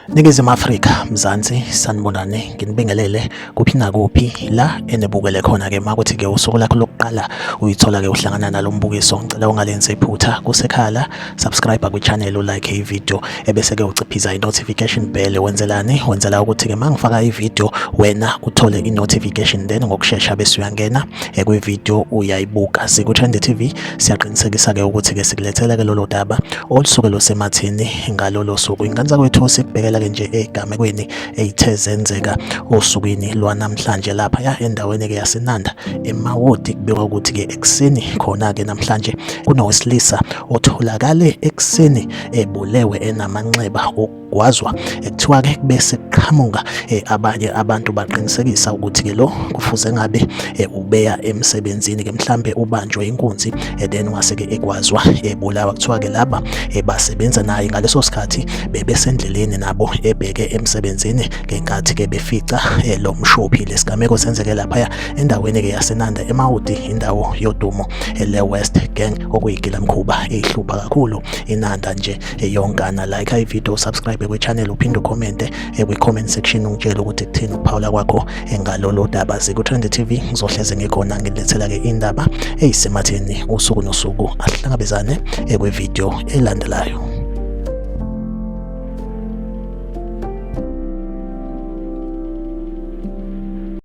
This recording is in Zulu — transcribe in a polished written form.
Ningizimu Afrika, Mzansi, sanibonani, nginibingelele kuphi nakuphi la enebukele khona-ke makuthi-ke usuku lakho lokuqala uyithola-ke uhlangana nalo mbukiso. Ngicela ungalenzi iphutha kusekhala, subscribe kwi-channel, ulike i-video ebese-ke uciphiza i-notification bell. Wenzelani? Wenzela ukuthi-ke mangifaka i-video wena uthole i-notification, then ngokushesha bese uyangena kwi-video uyayibuka. Siku-Trend TV siyaqinisekisa-ke ukuthi-ke sikulethele-ke lolo daba olusuke lusemathini ngalolo suku. Ingane zakwethu sibhekela-ke nje egamekweni eyithe zenzeka osukwini lwanamhlanje lapha endaweni-ke yaseNanda eMawoti. Kubikwa ukuthi-ke ekuseni khona-ke namhlanje kunowesilisa otholakale ekuseni ebulewe enamanxeba okugwazwa. Kuthiwa-ke bese kuqhamuka abanye abantu baqinisekisa ukuthi-ke lo kufuze ngabe ubeya emsebenzini-ke, mhlambe ubanjwe inkunzi then wase-ke egwazwa ebulawa. Kuthiwa-ke laba basebenza naye ngaleso sikhathi bebesendleleni nabo ebheke emsebenzini ngenkathi-ke befica lo mshophi. Lesigameko senzeke laphaya endaweni-ke yaseNanda eMawoti, indawo yodumo le-West Gang okuyigilamkhuba eyihlupha kakhulu iNanda nje yonkana. Like i-video, subscribe kwi-channel, uphinde ucommente kwi-comment section ungitshela ukuthi kuthini ukuphawula kwakho ngalolo daba. Siku-Trend TV ngizohleze ngikhona ngilethela-ke indaba eyisematheni usuku nosuku. Asihlangabezane kwi-video elandelayo.